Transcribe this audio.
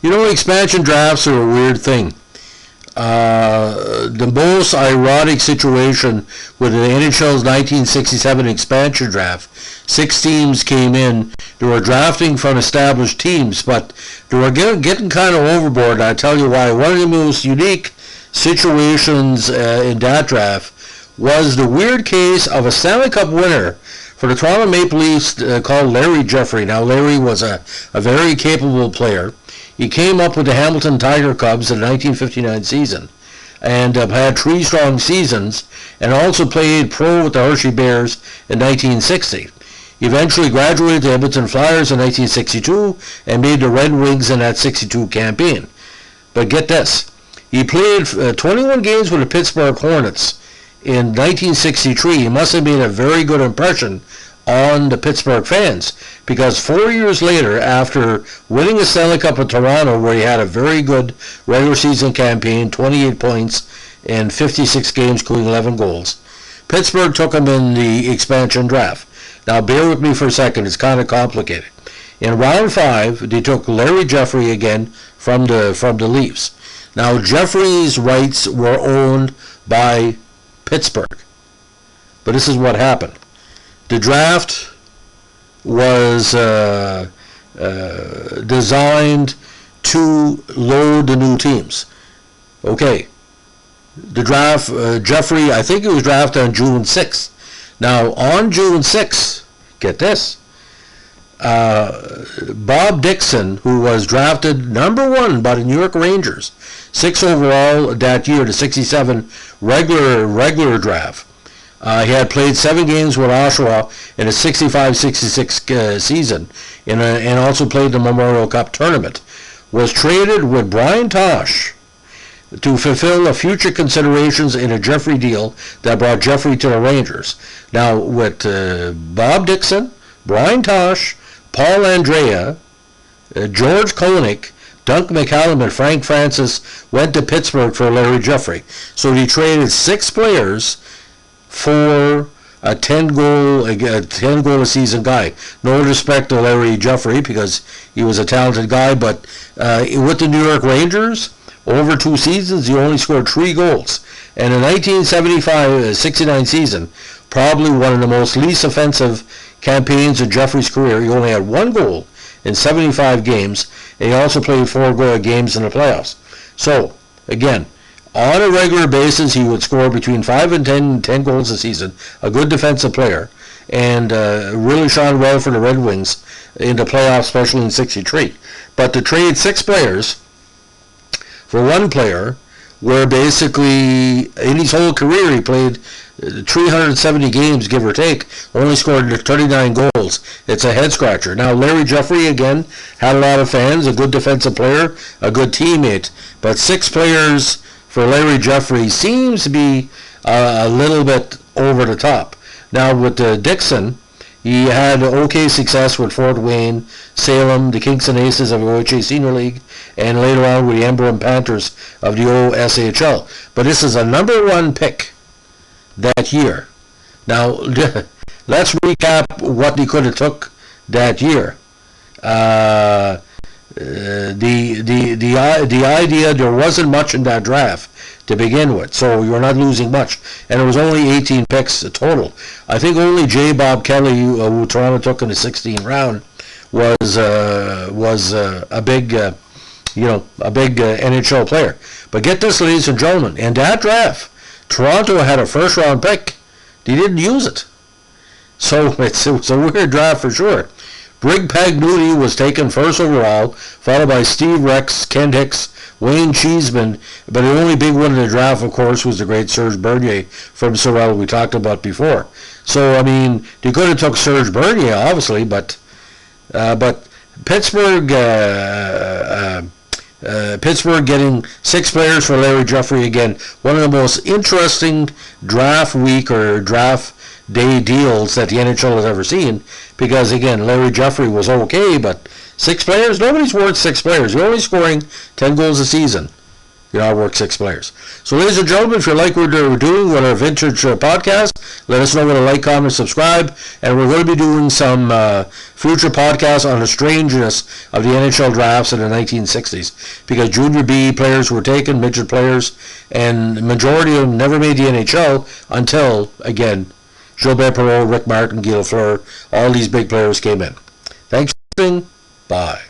You know, expansion drafts are a weird thing. The most ironic situation with the NHL's 1967 expansion draft, 6 teams came in. They were drafting from established teams, but they were getting kind of overboard. And I'll tell you why. One of the most unique situations in that draft was the weird case of a Stanley Cup winner for the Toronto Maple Leafs called Larry Jeffrey. Now, Larry was a very capable player. He came up with the Hamilton Tiger Cubs in the 1959 season and had 3 strong seasons, and also played pro with the Hershey Bears in 1960. He eventually graduated to Edmonton Flyers in 1962 and made the Red Wings in that 62 campaign. But get this, he played 21 games with the Pittsburgh Hornets in 1963. He must have made a very good impression on the Pittsburgh fans, because 4 years later, after winning the Stanley Cup in Toronto, where he had a very good regular season campaign, 28 points in 56 games, including 11 goals, Pittsburgh took him in the expansion draft. Now, bear with me for a second. It's kind of complicated. In round 5, they took Larry Jeffrey again from the Leafs. Now, Jeffrey's rights were owned by Pittsburgh. But this is what happened. The draft was designed to load the new teams. Okay. The draft, Jeffrey, I think he was drafted on June 6th. Now, on June 6th, get this, Bob Dixon, who was drafted number 1 by the New York Rangers, 6 overall that year, the 67 regular draft. He had played 7 games with Oshawa in a 65-66 season, and also played the Memorial Cup tournament. Was traded with Brian Tosh to fulfill the future considerations in a Jeffrey deal that brought Jeffrey to the Rangers. Now, with Bob Dixon, Brian Tosh, Paul Andrea, George Koenig, Dunk McCallum, and Frank Francis went to Pittsburgh for Larry Jeffrey. So he traded 6 players for a 10-goal a season guy. No respect to Larry Jeffrey, because he was a talented guy, but with the New York Rangers, over 2 seasons, he only scored 3 goals. And the 1975-69 season, probably one of the most least offensive campaigns in Jeffrey's career. He only had 1 goal in 75 games, and he also played 4 games in the playoffs. So, again, on a regular basis, he would score between 5 and 10 goals a season, a good defensive player, and really shone well for the Red Wings in the playoffs, especially in 63. But to trade 6 players for 1 player, where basically in his whole career he played 370 games, give or take, only scored 39 goals. It's a head-scratcher. Now, Larry Jeffrey, again, had a lot of fans, a good defensive player, a good teammate, but 6 players for Larry Jeffrey seems to be a little bit over the top. Now, with Dixon, he had okay success with Fort Wayne, Salem, the Kingston Aces of the OHA Senior League, and later on with the Embrun Panthers of the OSHL. But this is a number 1 pick that year. Now, let's recap what he could have took that year. The idea, there wasn't much in that draft to begin with, so you're not losing much, and it was only 18 picks total. I think only J. Bob Kelly, who Toronto took in the 16th round, was a big NHL player. But get this, ladies and gentlemen, in that draft, Toronto had a first-round pick. They didn't use it, so it was a weird draft for sure. Brig Pagnuti was taken 1st overall, followed by Steve Rex, Ken Hicks, Wayne Cheeseman, but the only big one in the draft, of course, was the great Serge Bernier from Sorel we talked about before. So, I mean, they could have took Serge Bernier, obviously, but Pittsburgh getting 6 players for Larry Jeffrey, again, one of the most interesting draft week or draft day deals that the NHL has ever seen, because again, Larry Jeffrey was okay, but 6 players, nobody's worth 6 players. You're only scoring 10 goals a season. you outwork 6 players. So, ladies and gentlemen, if you like what we're doing with our vintage podcast, let us know with a like, comment, subscribe, and we're going to be doing some future podcasts on the strangeness of the NHL drafts in the 1960s, because Junior B players were taken, midget players, and the majority of them never made the NHL until, again, Gilbert Perreault, Rick Martin, Guy Lafleur, all these big players came in. Thanks for listening. Bye.